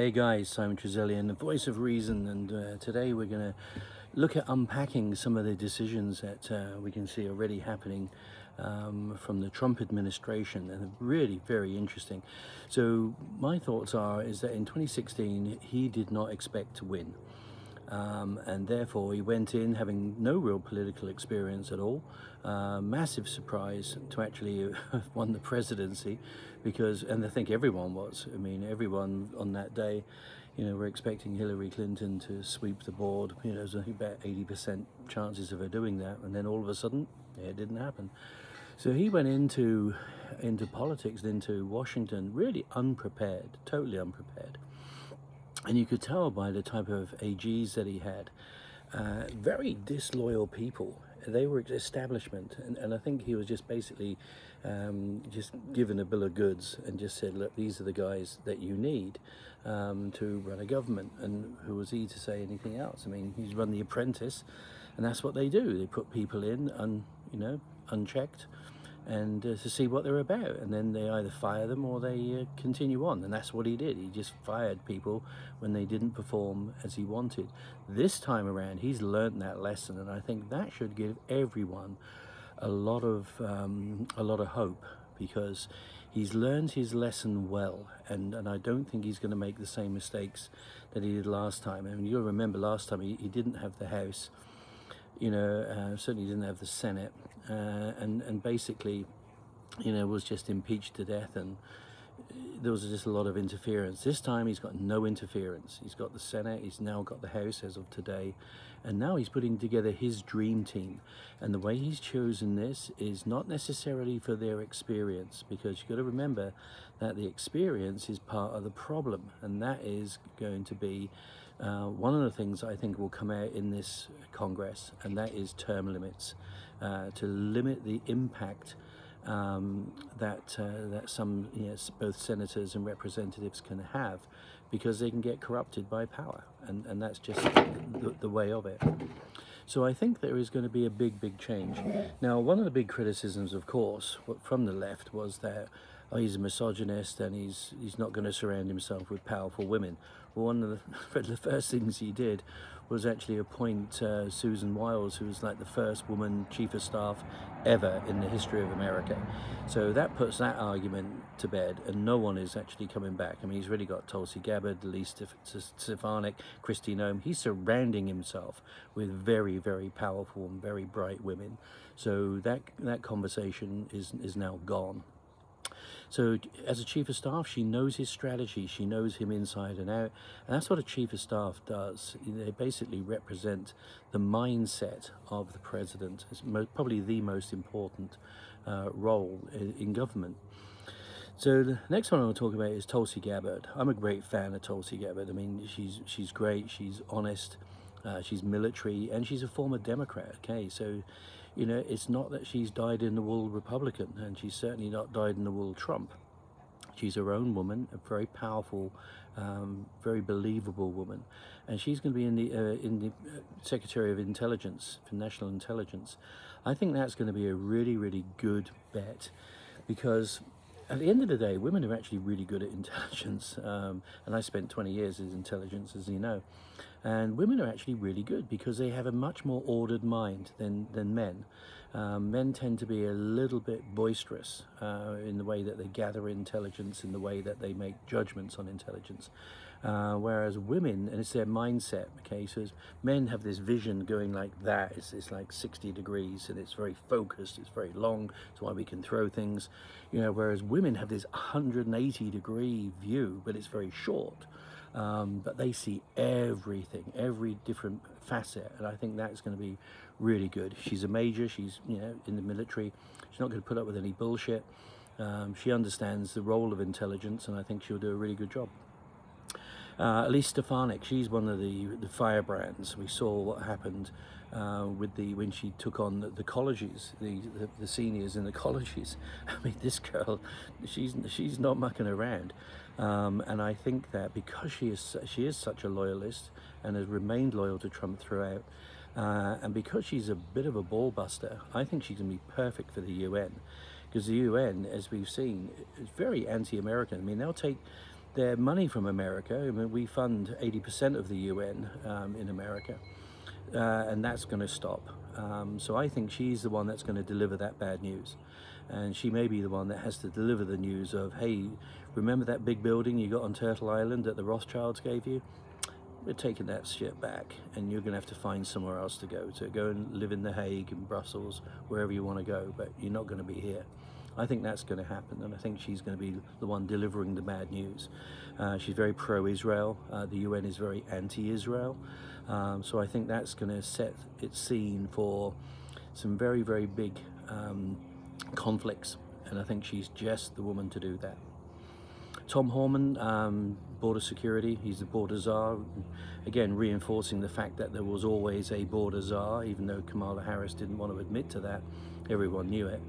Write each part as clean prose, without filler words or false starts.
Hey guys, Simon Trezellian, the voice of reason, and today we're going to look at unpacking some of the decisions that we can see already happening from the Trump administration, and really very interesting. So my thoughts is that in 2016 he did not expect to win. And therefore he went in having no real political experience at all. Massive surprise to actually have won the presidency, and I think everyone was. I mean, everyone on that day, were expecting Hillary Clinton to sweep the board. There's I think about 80% chances of her doing that, and then all of a sudden, it didn't happen. So he went into politics, into Washington, really unprepared, totally unprepared. And you could tell by the type of AGs that he had, very disloyal people. They were establishment, and I think he was just basically just given a bill of goods and just said, look, these are the guys that you need to run a government. And who was he to say anything else? I mean, he's run The Apprentice, and that's what they do. They put people in, unchecked, and to see what they're about, and then they either fire them or they continue on, and that's what he did. He just fired people when they didn't perform as he wanted. This time around, he's learned that lesson, and I think that should give everyone a lot of hope, because he's learned his lesson well, and I don't think he's going to make the same mistakes that he did last time. I mean, you'll remember last time he didn't have the House. Certainly didn't have the Senate, and basically, was just impeached to death, and there was just a lot of interference. This time he's got no interference. He's got the Senate, he's now got the House as of today, and now he's putting together his dream team. And the way he's chosen this is not necessarily for their experience, because you've got to remember that the experience is part of the problem, and that is going to be one of the things I think will come out in this Congress, and that is term limits, to limit the impact that some, both senators and representatives can have, because they can get corrupted by power, and that's just the way of it. So I think there is going to be a big change. Now, one of the big criticisms, of course, from the left was that he's a misogynist and he's not going to surround himself with powerful women. Well, one of the first things he did was actually appoint Susan Wiles, who was like the first woman chief of staff ever in the history of America. So that puts that argument to bed, and no one is actually coming back. I mean, he's really got Tulsi Gabbard, Elise Stefanik, Kristi Noem. He's surrounding himself with very powerful and very bright women. So that conversation is now gone. So as a chief of staff, she knows his strategy, she knows him inside and out, and that's what a chief of staff does. They basically represent the mindset of the president. It's probably the most important role in government. So the next one I want to talk about is Tulsi Gabbard. I'm a great fan of Tulsi Gabbard. I mean, she's great, she's honest, she's military, and she's a former Democrat. Okay, so it's not that she's dyed-in-the-wool Republican, and she's certainly not dyed-in-the-wool Trump. She's her own woman, a very powerful, very believable woman, and she's going to be in the Secretary of Intelligence for National Intelligence. I think that's going to be a really good bet, because at the end of the day, women are actually really good at intelligence, and I spent 20 years in intelligence, as you know, and women are actually really good because they have a much more ordered mind than men. Men tend to be a little bit boisterous in the way that they gather intelligence, in the way that they make judgments on intelligence. Whereas women, and it's their mindset, okay, so men have this vision going like that, it's like 60 degrees, and it's very focused, it's very long, it's why we can throw things, whereas women have this 180-degree view, but it's very short. But they see everything, every different facet, and I think that's going to be really good. She's a major, she's in the military, she's not going to put up with any bullshit. She understands the role of intelligence, and I think she'll do a really good job. Elise Stefanik, she's one of the firebrands. We saw what happened when she took on the colleges, the seniors in the colleges. I mean, this girl, she's not mucking around, and I think that because she is such a loyalist and has remained loyal to Trump throughout, and because she's a bit of a ball buster, I think she's going to be perfect for the UN, because the UN, as we've seen, is very anti-American. I mean, they'll take their money from America. I mean, we fund 80% of the UN in America, and that's going to stop. So I think she's the one that's going to deliver that bad news. And she may be the one that has to deliver the news of, hey, remember that big building you got on Turtle Island that the Rothschilds gave you? We're taking that shit back, and you're going to have to find somewhere else to go and live in The Hague, in Brussels, wherever you want to go, but you're not going to be here. I think that's going to happen, and I think she's going to be the one delivering the bad news. She's very pro-Israel. The UN is very anti-Israel. So I think that's going to set its scene for some very, very big conflicts, and I think she's just the woman to do that. Tom Horman, border security, he's the border czar, again reinforcing the fact that there was always a border czar, even though Kamala Harris didn't want to admit to that. Everyone knew it.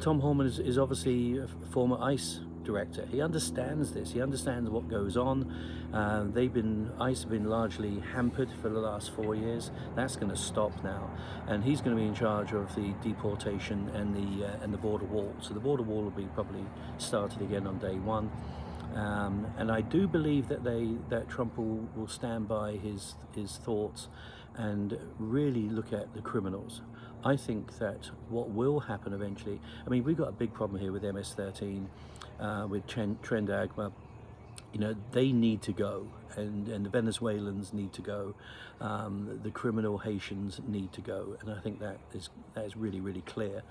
Tom Horman is obviously a former ICE director. He understands this. He understands what goes on. ICE have been largely hampered for the last 4 years. That's going to stop now, and he's going to be in charge of the deportation and the border wall. So the border wall will be probably started again on day one. And I do believe that Trump will stand by his thoughts and really look at the criminals. I think that what will happen eventually, I mean, we've got a big problem here with MS-13, with Trend Agma. You know, they need to go, and the Venezuelans need to go. The criminal Haitians need to go, and I think that is really, really clear.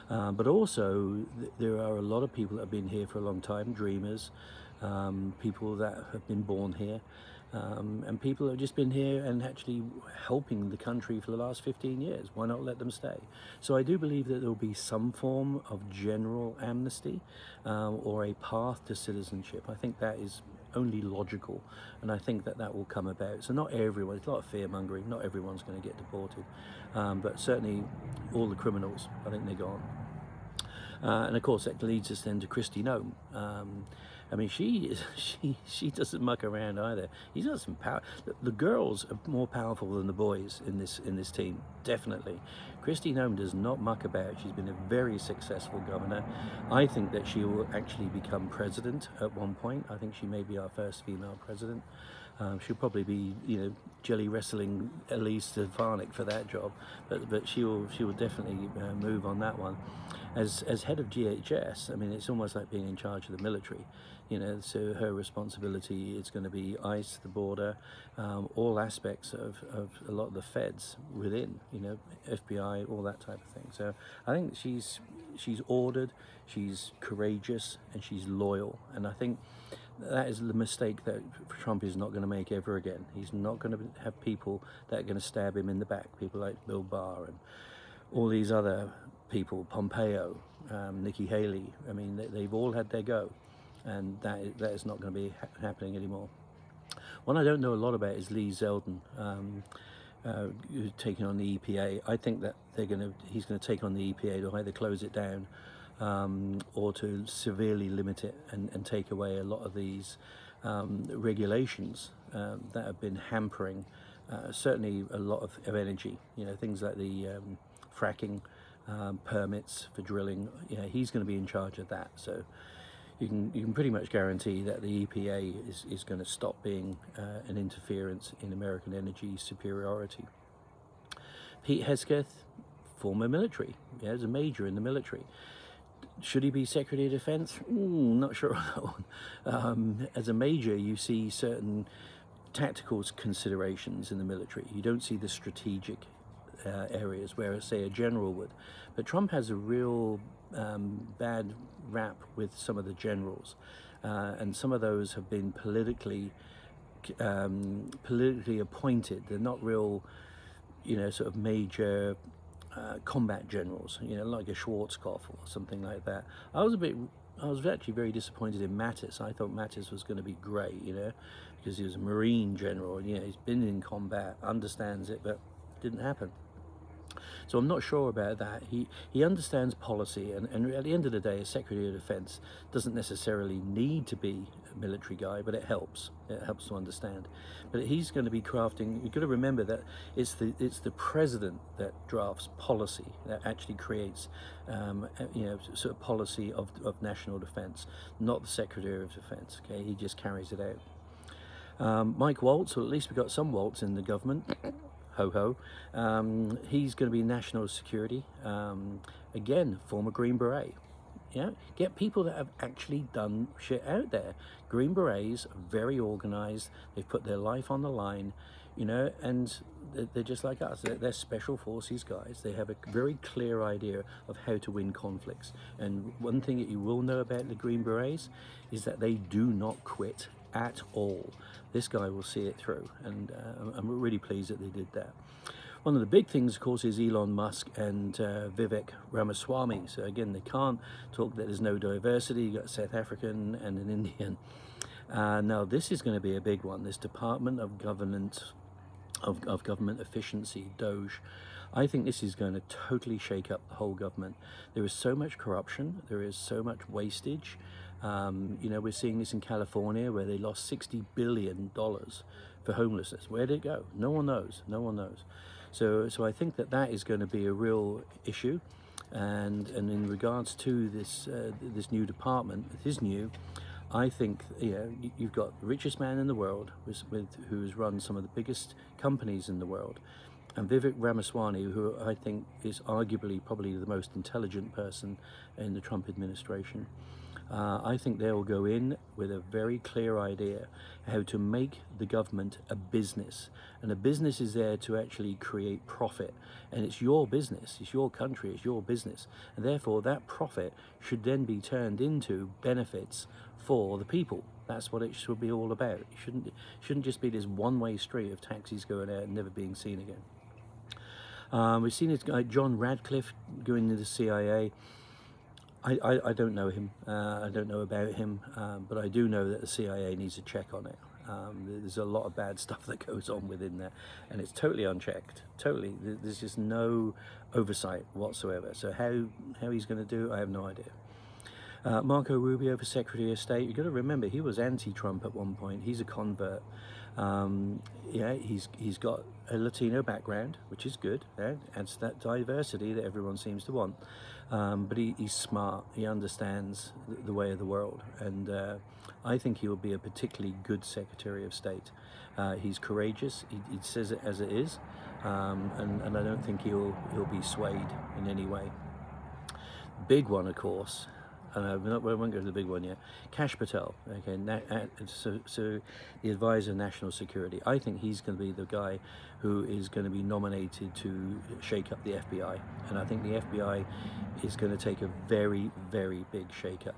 But also, there are a lot of people that have been here for a long time, dreamers, people that have been born here, and people have just been here and actually helping the country for the last 15 years. Why not let them stay? So I do believe that there will be some form of general amnesty or a path to citizenship. I think that is only logical, and I think that will come about. So not everyone, it's a lot of fear mongering, not everyone's going to get deported, but certainly all the criminals, I think they're gone. And of course that leads us then to Kristi Noem. I mean, she doesn't muck around either. He's got some power. The girls are more powerful than the boys in this team, definitely. Kristi Noem does not muck about. She's been a very successful governor. I think that she will actually become president at one point. I think she may be our first female president. She'll probably be, you know, jelly wrestling Elise Stefanik for that job, but she will definitely move on that one. As head of DHS, I mean, it's almost like being in charge of the military, you know. So her responsibility is going to be ICE, the border, all aspects of a lot of the feds within, you know, FBI, all that type of thing. So I think she's ordered, she's courageous, and she's loyal, and I think that is the mistake that Trump is not going to make ever again. He's not going to have people that are going to stab him in the back, people like Bill Barr and all these other people, Pompeo, Nikki Haley. I mean, they've all had their go, and that is not going to be happening anymore. One I don't know a lot about is Lee Zeldin, who's taking on the EPA. I think that he's going to take on the EPA to either close it down or to severely limit it and take away a lot of these regulations that have been hampering certainly a lot of energy. You know, things like the fracking permits for drilling. You know, he's going to be in charge of that. So you can pretty much guarantee that the EPA is going to stop being an interference in American energy superiority. Pete Hegseth, former military, yeah, is a major in the military. Should he be Secretary of Defense? Not sure on that one. As a major, you see certain tactical considerations in the military. You don't see the strategic areas where, say, a general would. But Trump has a real bad rap with some of the generals, and some of those have been politically appointed. They're not real, you know, sort of major combat generals, you know, like a Schwarzkopf or something like that. I was actually very disappointed in Mattis. I thought Mattis was going to be great, you know, because he was a Marine general, and, you know, he's been in combat, understands it, but it didn't happen. So I'm not sure about that. He understands policy, and at the end of the day, a Secretary of Defense doesn't necessarily need to be a military guy, but it helps. It helps to understand. But he's going to be crafting. You've got to remember that it's the president that drafts policy, that actually creates, sort of policy of national defense, not the Secretary of Defense. Okay, he just carries it out. Mike Waltz, or at least we've got some Waltz in the government. Ho ho. He's going to be national security. Again, former Green Beret. Yeah, get people that have actually done shit out there. Green Berets are very organized. They've put their life on the line, and they're just like us. They're special forces guys. They have a very clear idea of how to win conflicts. And one thing that you will know about the Green Berets is that they do not quit at all. This guy will see it through, and I'm really pleased that they did that. One of the big things, of course, is Elon Musk and Vivek Ramaswamy. So again, they can't talk that there's no diversity. You've got a South African and an Indian. Now, this is going to be a big one. This Department of Government Efficiency, DOGE. I think this is going to totally shake up the whole government. There is so much corruption. There is so much wastage. We're seeing this in California, where they lost $60 billion for homelessness. Where did it go? No one knows. No one knows. So I think that is going to be a real issue. And in regards to this new department, it is new. I think you've got the richest man in the world, who's run some of the biggest companies in the world, and Vivek Ramaswamy, who I think is arguably probably the most intelligent person in the Trump administration. I think they will go in with a very clear idea how to make the government a business. And a business is there to actually create profit. And it's your business, it's your country, it's your business. And therefore that profit should then be turned into benefits for the people. That's what it should be all about. It shouldn't just be this one-way street of taxis going out and never being seen again. We've seen this guy, John Radcliffe, going into the CIA. I don't know him. I don't know about him, but I do know that the CIA needs to check on it. There's a lot of bad stuff that goes on within there, and it's totally unchecked. Totally, there's just no oversight whatsoever. So how he's going to do, I have no idea. Marco Rubio for Secretary of State. You've got to remember, he was anti-Trump at one point. He's a convert. He's got a Latino background, which is good. Adds that diversity that everyone seems to want. But he's smart. He understands the way of the world, and I think he will be a particularly good Secretary of State. He's courageous. He says it as it is, and I don't think he'll be swayed in any way. Big one, of course. I won't go to the big one yet. Kash Patel, okay, so the advisor of national security. I think he's going to be the guy who is going to be nominated to shake up the FBI, and I think the FBI is going to take a very, very big shake-up.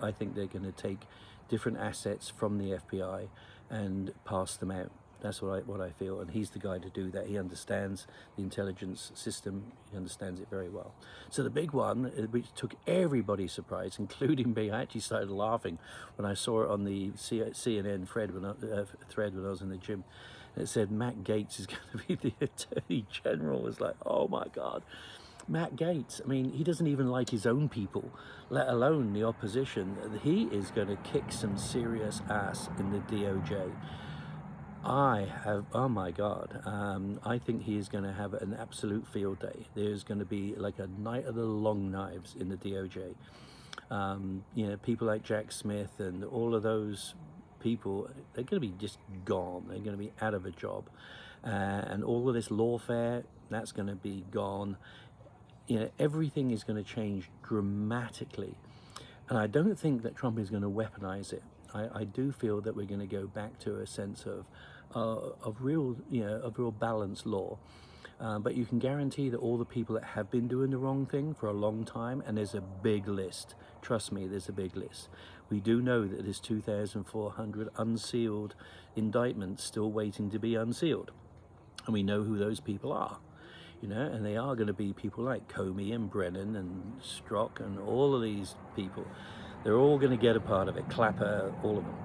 I think they're going to take different assets from the FBI and pass them out. That's what I feel, and he's the guy to do that. He understands the intelligence system. He understands it very well. So the big one, which took everybody surprised, including me, I actually started laughing when I saw it on the CNN thread when I was in the gym. It said Matt Gaetz is going to be the Attorney General. It's like, oh my God. Matt Gaetz, I mean, he doesn't even like his own people, let alone the opposition. He is going to kick some serious ass in the DOJ. Oh my God, I think he is going to have an absolute field day. There's going to be like a night of the long knives in the DOJ. People like Jack Smith and all of those people, they're going to be just gone. They're going to be out of a job. And all of this lawfare, that's going to be gone. Everything is going to change dramatically. And I don't think that Trump is going to weaponize it. I do feel that we're going to go back to a sense of real balanced law. But you can guarantee that all the people that have been doing the wrong thing for a long time, and there's a big list. Trust me, there's a big list. We do know that there's 2,400 unsealed indictments still waiting to be unsealed. And we know who those people are. And they are going to be people like Comey and Brennan and Strzok and all of these people. They're all going to get a part of it, Clapper, all of them.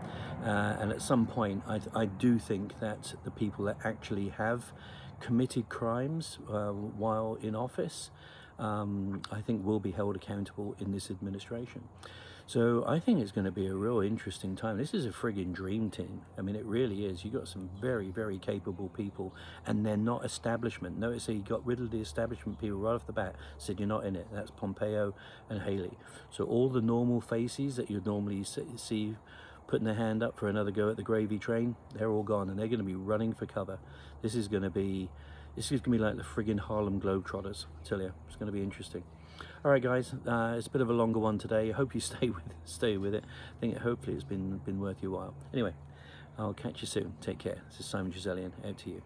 And at some point, I do think that the people that actually have committed crimes while in office, I think will be held accountable in this administration. So I think it's going to be a real interesting time. This is a friggin' dream team. I mean, it really is. You've got some very, very capable people, and they're not establishment. Notice he got rid of the establishment people right off the bat, said you're not in it. That's Pompeo and Haley. So all the normal faces that you'd normally see putting their hand up for another go at the gravy train, they're all gone, and they're going to be running for cover. This is going to be like the friggin' Harlem Globetrotters. I tell you, it's going to be interesting. All right, guys, it's a bit of a longer one today. I hope you stay with it. I think hopefully it's been worth your while. Anyway, I'll catch you soon. Take care. This is Simon Giselian, out to you.